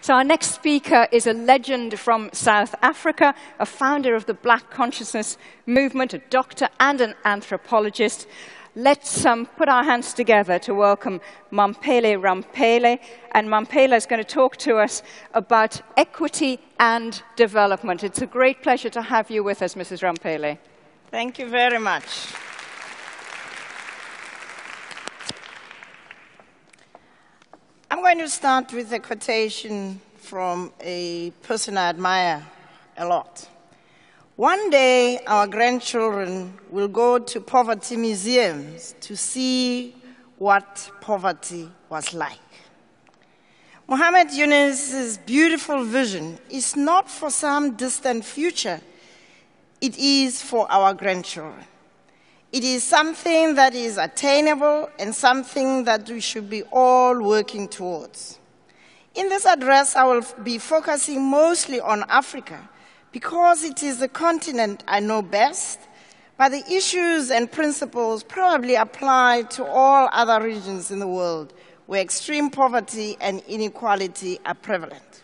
So our next speaker is a legend from South Africa, a founder of the Black Consciousness movement, a doctor and an anthropologist. Let's put our hands together to welcome Mamphela Ramphele. And Mamphela is going to talk to us about equity and development. It's a great pleasure to have you with us, Mrs. Ramphele. Thank you very much. I'm going to start with a quotation from a person I admire a lot. One day, our grandchildren will go to poverty museums to see what poverty was like. Muhammad Yunus's beautiful vision is not for some distant future. It is for our grandchildren. It is something that is attainable and something that we should be all working towards. In this address, I will be focusing mostly on Africa because it is the continent I know best, but the issues and principles probably apply to all other regions in the world where extreme poverty and inequality are prevalent.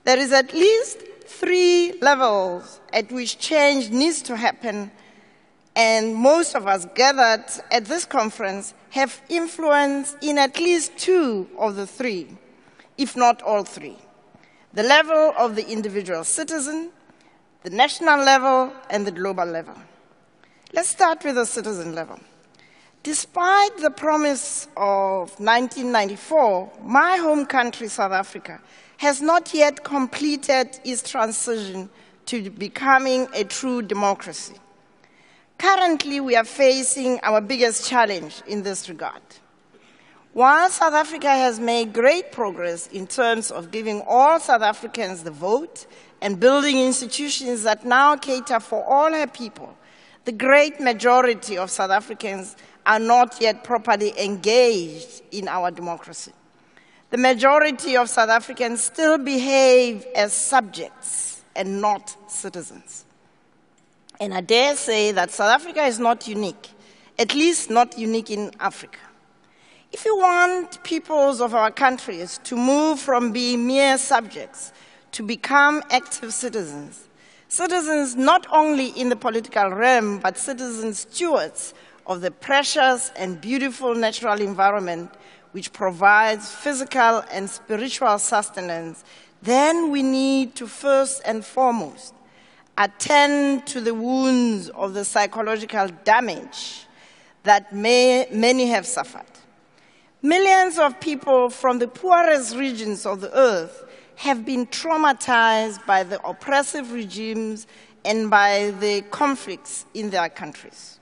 There is at least 3 levels at which change needs to happen, and most of us gathered at this conference have influence in at least 2 of the 3, if not all 3. The level of the individual citizen, the national level, and the global level. Let's start with the citizen level. Despite the promise of 1994, my home country, South Africa, has not yet completed its transition to becoming a true democracy. Currently, we are facing our biggest challenge in this regard. While South Africa has made great progress in terms of giving all South Africans the vote and building institutions that now cater for all her people, the great majority of South Africans are not yet properly engaged in our democracy. The majority of South Africans still behave as subjects and not citizens. And I dare say that South Africa is not unique, at least not unique in Africa. If you want peoples of our countries to move from being mere subjects to become active citizens, citizens not only in the political realm, but citizen stewards of the precious and beautiful natural environment which provides physical and spiritual sustenance, then we need to first and foremost attend to the wounds of the psychological damage that many have suffered. Millions of people from the poorest regions of the earth have been traumatized by the oppressive regimes and by the conflicts in their countries.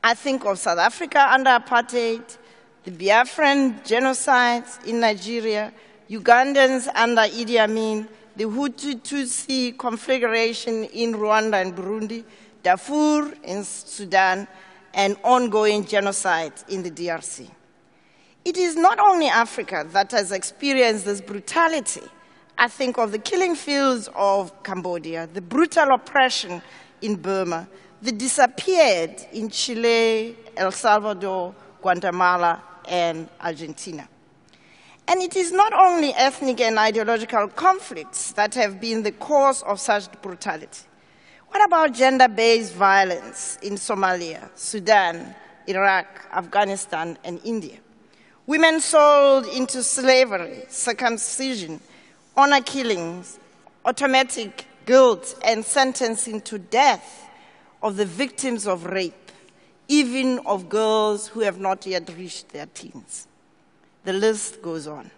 I think of South Africa under apartheid, the Biafran genocides in Nigeria, Ugandans under Idi Amin, the Hutu-Tutsi configuration in Rwanda and Burundi, Darfur in Sudan, and ongoing genocide in the DRC. It is not only Africa that has experienced this brutality. I think of the killing fields of Cambodia, the brutal oppression in Burma, the disappeared in Chile, El Salvador, Guatemala, and Argentina. And it is not only ethnic and ideological conflicts that have been the cause of such brutality. What about gender-based violence in Somalia, Sudan, Iraq, Afghanistan, and India? Women sold into slavery, circumcision, honor killings, automatic guilt, and sentencing to death of the victims of rape, even of girls who have not yet reached their teens. The list goes on.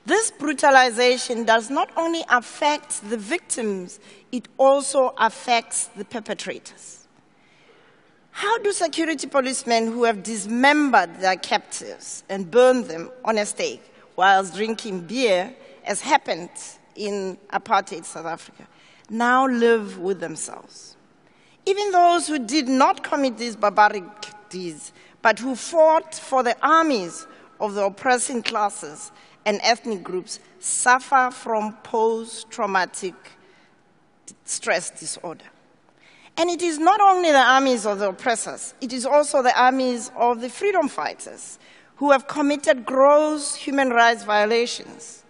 This brutalization does not only affect the victims, it also affects the perpetrators. How do security policemen who have dismembered their captives and burned them on a stake whilst drinking beer, as happened in apartheid South Africa, now live with themselves? Even those who did not commit these barbaric deeds, but who fought for the armies of the oppressing classes and ethnic groups, suffer from post-traumatic stress disorder. And it is not only the armies of the oppressors, it is also the armies of the freedom fighters who have committed gross human rights violations.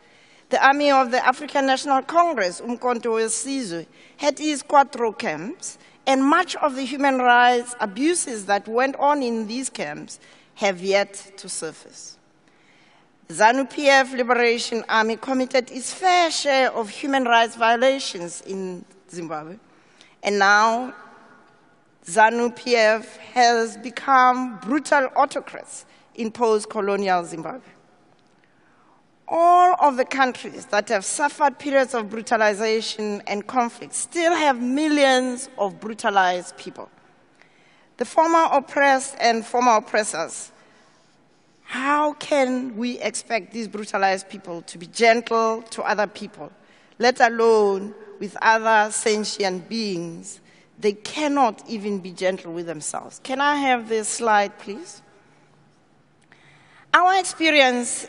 The army of the African National Congress, Umkhonto weSizwe, had its Quatro camps, and much of the human rights abuses that went on in these camps have yet to surface. The ZANU-PF Liberation Army committed its fair share of human rights violations in Zimbabwe, and now ZANU-PF has become brutal autocrats in post-colonial Zimbabwe. All of the countries that have suffered periods of brutalization and conflict still have millions of brutalized people. The former oppressed and former oppressors, how can we expect these brutalized people to be gentle to other people, let alone with other sentient beings? They cannot even be gentle with themselves. Can I have this slide, please? Our experience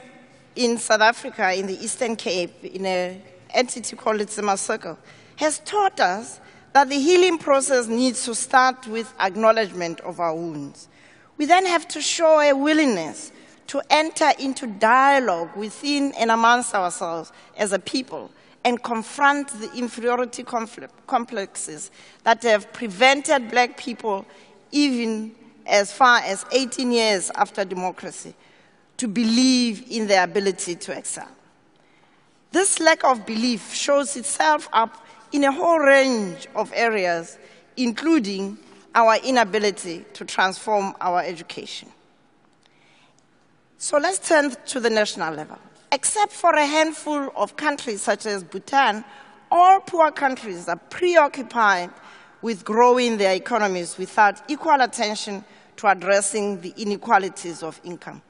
in South Africa, in the Eastern Cape, in an entity called the Tsema Circle, has taught us that the healing process needs to start with acknowledgement of our wounds. We then have to show a willingness to enter into dialogue within and amongst ourselves as a people and confront the inferiority complexes that have prevented black people, even as far as 18 years after democracy, to believe in their ability to excel. This lack of belief shows itself up in a whole range of areas, including our inability to transform our education. So let's turn to the national level. Except for a handful of countries such as Bhutan, all poor countries are preoccupied with growing their economies without equal attention to addressing the inequalities of income.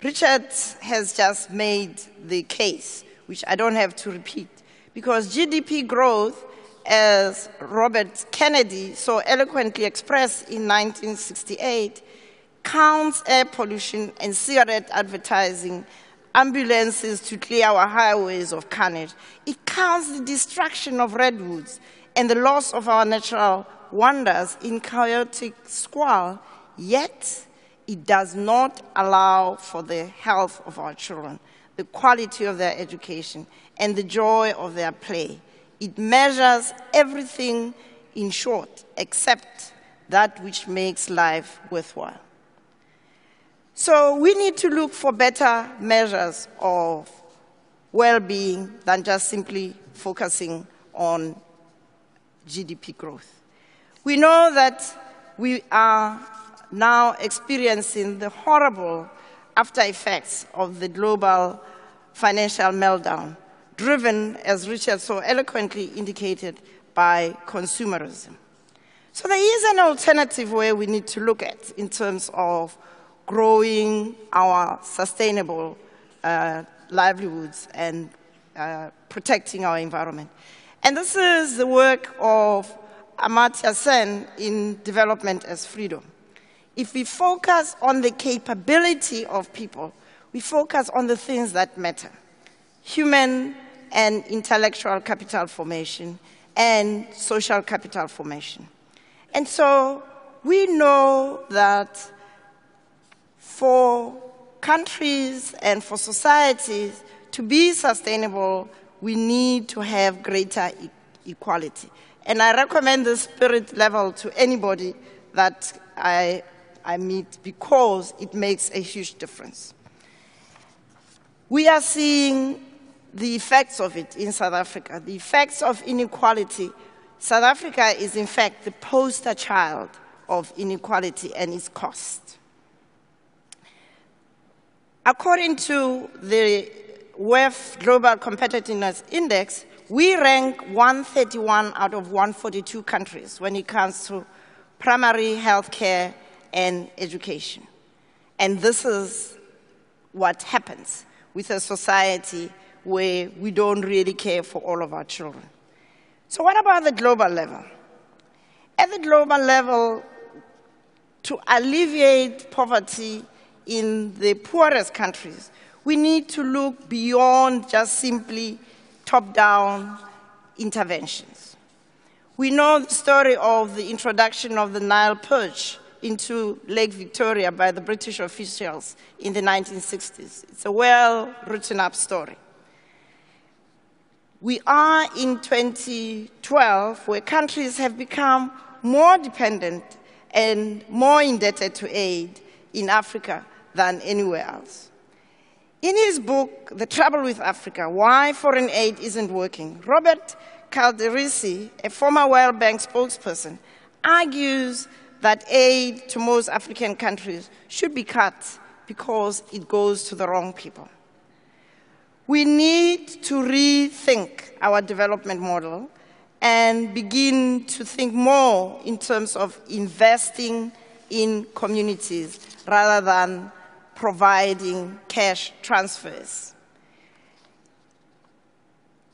Richard has just made the case, which I don't have to repeat, because GDP growth, as Robert Kennedy so eloquently expressed in 1968, counts air pollution and cigarette advertising, ambulances to clear our highways of carnage. It counts the destruction of redwoods and the loss of our natural wonders in chaotic squalor, yet it does not allow for the health of our children, the quality of their education, and the joy of their play. It measures everything, in short, except that which makes life worthwhile. So we need to look for better measures of well-being than just simply focusing on GDP growth. We know that we are now experiencing the horrible after effects of the global financial meltdown, driven, as Richard so eloquently indicated, by consumerism. So there is an alternative way we need to look at in terms of growing our sustainable livelihoods and protecting our environment. And this is the work of Amartya Sen in Development as Freedom. If we focus on the capability of people, we focus on the things that matter: human and intellectual capital formation and social capital formation. And so we know that for countries and for societies to be sustainable, we need to have greater equality. And I recommend the spirit level to anybody that I meet, because it makes a huge difference. We are seeing the effects of it in South Africa, the effects of inequality. South Africa is, in fact, the poster child of inequality and its cost. According to the WEF Global Competitiveness Index, we rank 131 out of 142 countries when it comes to primary health care and education. And this is what happens with a society where we don't really care for all of our children. So what about the global level? At the global level, to alleviate poverty in the poorest countries, we need to look beyond just simply top-down interventions. We know the story of the introduction of the Nile perch into Lake Victoria by the British officials in the 1960s. It's a well-written up story. We are in 2012, where countries have become more dependent and more indebted to aid in Africa than anywhere else. In his book, The Trouble with Africa, Why Foreign Aid Isn't Working, Robert Calderisi, a former World Bank spokesperson, argues that aid to most African countries should be cut because it goes to the wrong people. We need to rethink our development model and begin to think more in terms of investing in communities rather than providing cash transfers.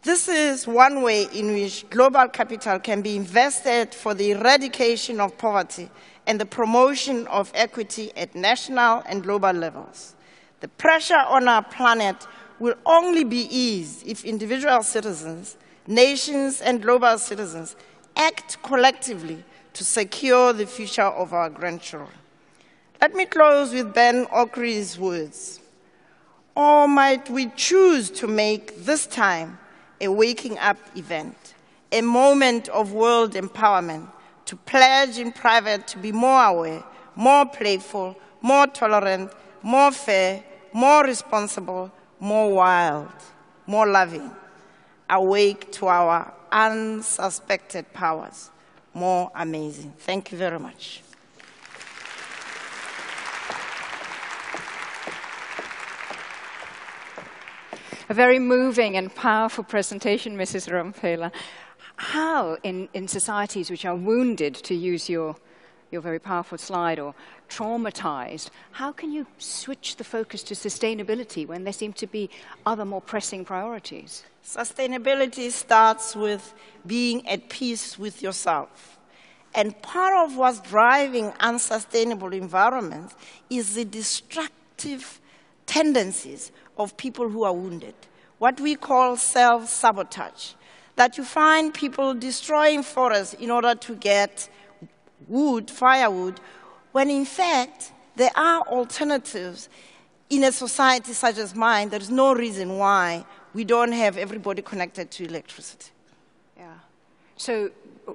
This is one way in which global capital can be invested for the eradication of poverty and the promotion of equity at national and global levels. The pressure on our planet will only be eased if individual citizens, nations, and global citizens act collectively to secure the future of our grandchildren. Let me close with Ben Okri's words. Or might we choose to make this time a waking up event, a moment of world empowerment, to pledge in private to be more aware, more playful, more tolerant, more fair, more responsible, more wild, more loving, awake to our unsuspected powers, more amazing. Thank you very much. A very moving and powerful presentation, Mrs. Ramphele. How, in societies which are wounded, to use your very powerful slide, or traumatized, how can you switch the focus to sustainability when there seem to be other more pressing priorities? Sustainability starts with being at peace with yourself. And part of what's driving unsustainable environments is the destructive tendencies of people who are wounded, what we call self-sabotage, that you find people destroying forests in order to get wood, firewood, when in fact there are alternatives. In a society such as mine, there is no reason why we don't have everybody connected to electricity. Yeah. So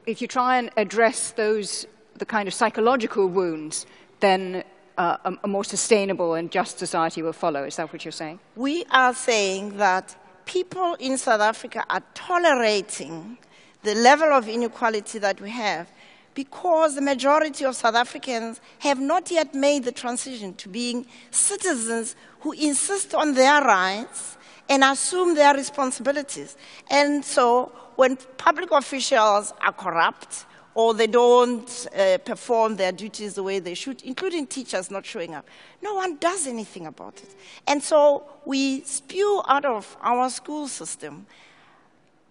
if you try and address those, the kind of psychological wounds, then a more sustainable and just society will follow. Is that what you're saying? We are saying that people in South Africa are tolerating the level of inequality that we have because the majority of South Africans have not yet made the transition to being citizens who insist on their rights and assume their responsibilities. And so when public officials are corrupt or they don't perform their duties the way they should, including teachers not showing up, no one does anything about it. And so we spew out of our school system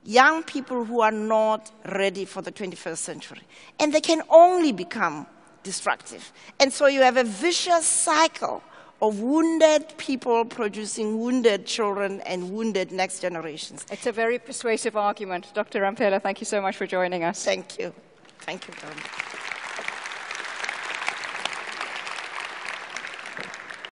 young people who are not ready for the 21st century. And they can only become destructive. And so you have a vicious cycle of wounded people producing wounded children and wounded next generations. It's a very persuasive argument. Dr. Ramphele, thank you so much for joining us. Thank you. Thank you very much.